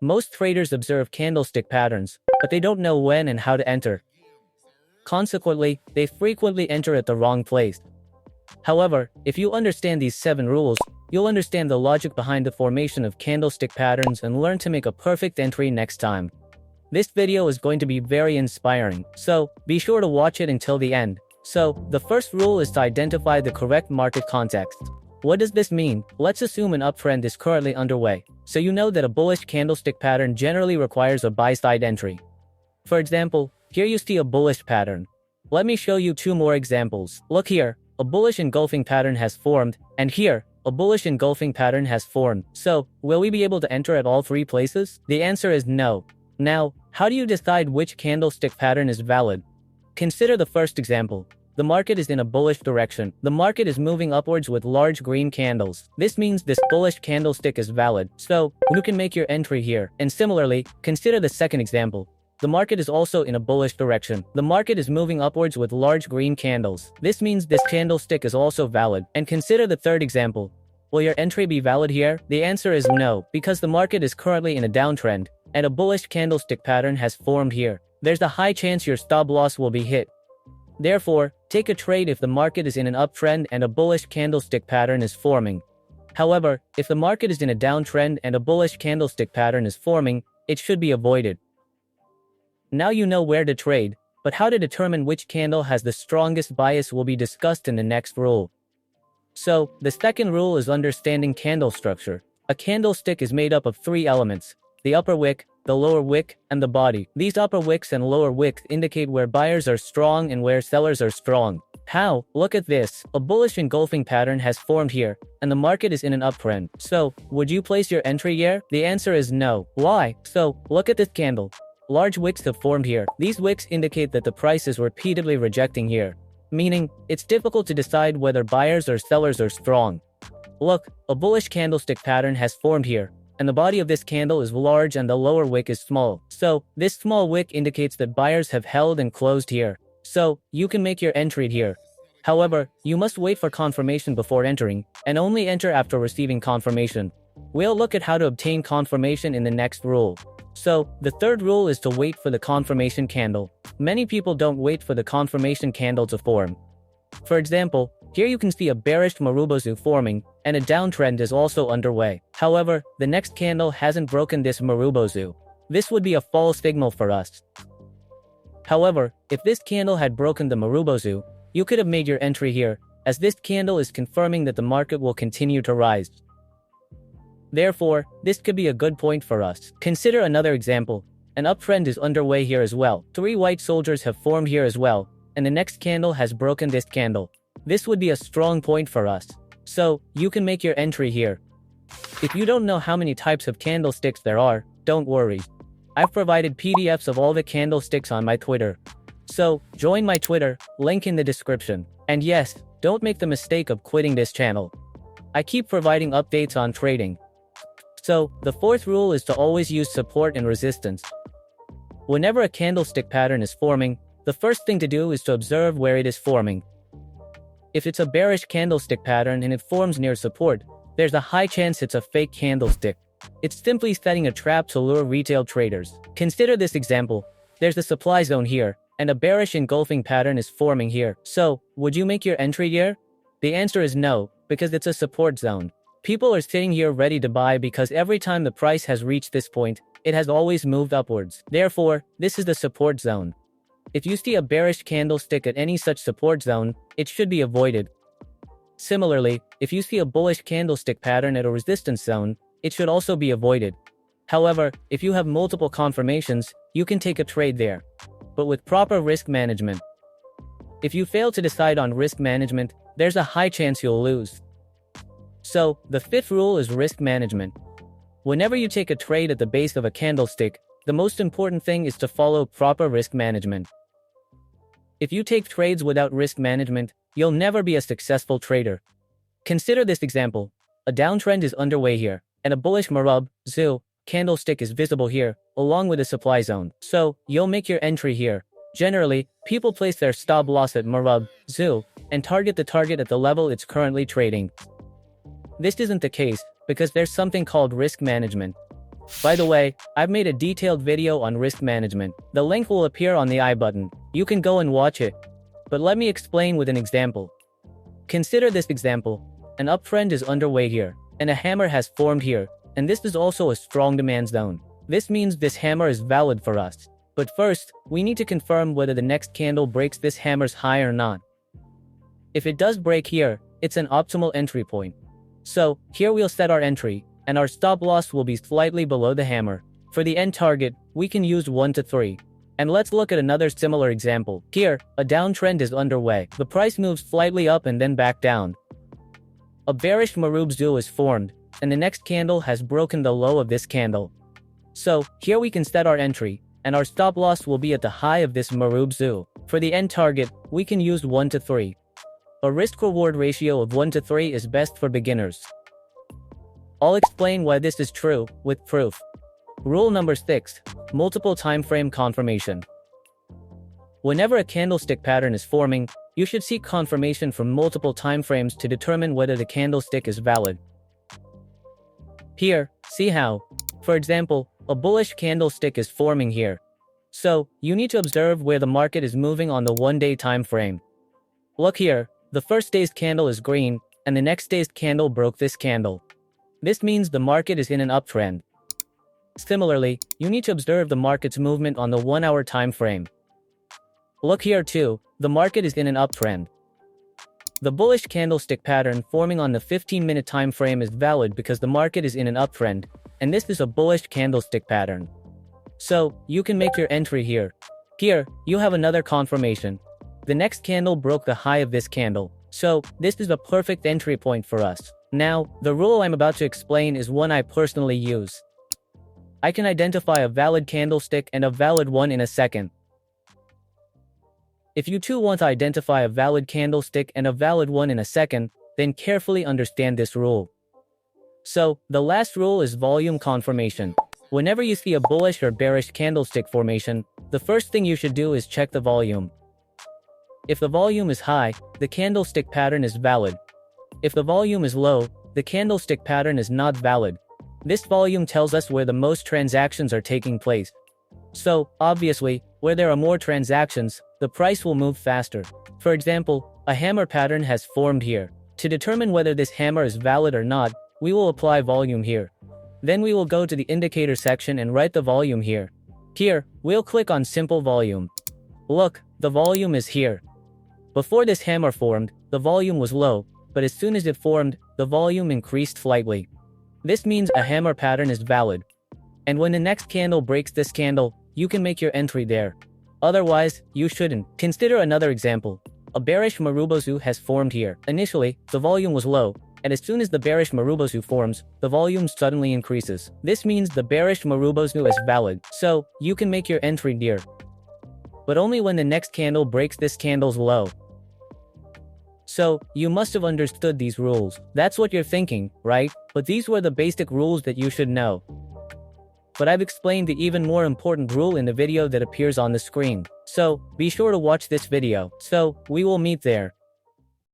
Most traders observe candlestick patterns, but they don't know when and how to enter. Consequently, they frequently enter at the wrong place. However, if you understand these 7 rules, you'll understand the logic behind the formation of candlestick patterns and learn to make a perfect entry next time. This video is going to be very inspiring, so be sure to watch it until the end. So, the first rule is to identify the correct market context. What does this mean? Let's assume an uptrend is currently underway, so you know that a bullish candlestick pattern generally requires a buy-side entry. For example, here you see a bullish pattern. Let me show you 2 more examples. Look here, a bullish engulfing pattern has formed, and here, a bullish engulfing pattern has formed. So, will we be able to enter at all 3 places? The answer is no. Now, how do you decide which candlestick pattern is valid? Consider the first example. The market is in a bullish direction. The market is moving upwards with large green candles. This means this bullish candlestick is valid, so you can make your entry here. And similarly, consider the second example. The market is also in a bullish direction. The market is moving upwards with large green candles. This means this candlestick is also valid. And consider the third example. Will your entry be valid here? The answer is no, because the market is currently in a downtrend, and a bullish candlestick pattern has formed here. There's a high chance your stop loss will be hit. Therefore, take a trade if the market is in an uptrend and a bullish candlestick pattern is forming. However, if the market is in a downtrend and a bullish candlestick pattern is forming, it should be avoided. Now you know where to trade, but how to determine which candle has the strongest bias will be discussed in the next rule. So, the second rule is understanding candle structure. A candlestick is made up of 3 elements: the upper wick, the lower wick, and the body. These upper wicks and lower wicks indicate where buyers are strong and where sellers are strong. How? Look at this. A bullish engulfing pattern has formed here, and the market is in an uptrend. So, would you place your entry here? The answer is no. Why? So, look at this candle. Large wicks have formed here. These wicks indicate that the price is repeatedly rejecting here, meaning it's difficult to decide whether buyers or sellers are strong. Look, a bullish candlestick pattern has formed here, and the body of this candle is large and the lower wick is small. So, this small wick indicates that buyers have held and closed here. So, you can make your entry here. However, you must wait for confirmation before entering, and only enter after receiving confirmation. We'll look at how to obtain confirmation in the next rule. So, the third rule is to wait for the confirmation candle. Many people don't wait for the confirmation candle to form. For example, here you can see a bearish Marubozu forming, and a downtrend is also underway. However, the next candle hasn't broken this Marubozu. This would be a false signal for us. However, if this candle had broken the Marubozu, you could have made your entry here, as this candle is confirming that the market will continue to rise. Therefore, this could be a good point for us. Consider another example. An uptrend is underway here as well. 3 white soldiers have formed here as well, and the next candle has broken this candle. This would be a strong point for us. So, you can make your entry here. If you don't know how many types of candlesticks there are, don't worry. I've provided PDFs of all the candlesticks on my Twitter. So, join my Twitter, link in the description. And yes, don't make the mistake of quitting this channel. I keep providing updates on trading. So, the fourth rule is to always use support and resistance. Whenever a candlestick pattern is forming, the first thing to do is to observe where it is forming. If it's a bearish candlestick pattern and it forms near support, there's a high chance it's a fake candlestick. It's simply setting a trap to lure retail traders. Consider this example. There's a supply zone here, and a bearish engulfing pattern is forming here. So, would you make your entry here? The answer is no, because it's a support zone. People are sitting here ready to buy because every time the price has reached this point, it has always moved upwards. Therefore, this is the support zone. If you see a bearish candlestick at any such support zone, it should be avoided. Similarly, if you see a bullish candlestick pattern at a resistance zone, it should also be avoided. However, if you have multiple confirmations, you can take a trade there, but with proper risk management. If you fail to decide on risk management, there's a high chance you'll lose. So, the fifth rule is risk management. Whenever you take a trade at the base of a candlestick, the most important thing is to follow proper risk management. If you take trades without risk management, you'll never be a successful trader. Consider this example. A downtrend is underway here, and a bullish Marubozu candlestick is visible here, along with a supply zone. So, you'll make your entry here. Generally, people place their stop loss at Marubozu and target the target at the level it's currently trading. This isn't the case, because there's something called risk management. By the way, I've made a detailed video on risk management. The link will appear on the I button. You can go and watch it. But let me explain with an example. Consider this example. An uptrend is underway here, and a hammer has formed here, and this is also a strong demand zone. This means this hammer is valid for us. But first, we need to confirm whether the next candle breaks this hammer's high or not. If it does break here, it's an optimal entry point. So, here we'll set our entry, and our stop loss will be slightly below the hammer. For the end target, we can use 1 to 3. And let's look at another similar example. Here, a downtrend is underway. The price moves slightly up and then back down. A bearish Marubzu is formed, and the next candle has broken the low of this candle. So, here we can set our entry, and our stop loss will be at the high of this Marubzu. For the end target, we can use 1 to 3. A risk-reward ratio of 1 to 3 is best for beginners. I'll explain why this is true, with proof. Rule number 6. Multiple time frame confirmation. Whenever a candlestick pattern is forming, you should seek confirmation from multiple time frames to determine whether the candlestick is valid. Here, see how. For example, a bullish candlestick is forming here. So, you need to observe where the market is moving on the one-day time frame. Look here, the first day's candle is green, and the next day's candle broke this candle. This means the market is in an uptrend. Similarly, you need to observe the market's movement on the 1-hour time frame. Look here too, the market is in an uptrend. The bullish candlestick pattern forming on the 15-minute time frame is valid because the market is in an uptrend, and this is a bullish candlestick pattern. So, you can make your entry here. Here, you have another confirmation. The next candle broke the high of this candle, so this is a perfect entry point for us. Now, the rule I'm about to explain is one I personally use. I can identify a valid candlestick and a valid one in a second. If you too want to identify a valid candlestick and a valid one in a second, then carefully understand this rule. So, the last rule is volume confirmation. Whenever you see a bullish or bearish candlestick formation, the first thing you should do is check the volume. If the volume is high, the candlestick pattern is valid. If the volume is low, the candlestick pattern is not valid. This volume tells us where the most transactions are taking place. So, obviously, where there are more transactions, the price will move faster. For example, a hammer pattern has formed here. To determine whether this hammer is valid or not, we will apply volume here. Then we will go to the indicator section and write the volume here. Here, we'll click on simple volume. Look, the volume is here. Before this hammer formed, the volume was low, but as soon as it formed, the volume increased slightly. This means a hammer pattern is valid. And when the next candle breaks this candle, you can make your entry there. Otherwise, you shouldn't. Consider another example. A bearish Marubozu has formed here. Initially, the volume was low, and as soon as the bearish Marubozu forms, the volume suddenly increases. This means the bearish Marubozu is valid, so you can make your entry here. But only when the next candle breaks this candle's low. So, you must have understood these rules. That's what you're thinking, right? But these were the basic rules that you should know. But I've explained the even more important rule in the video that appears on the screen. So, be sure to watch this video. So, we will meet there.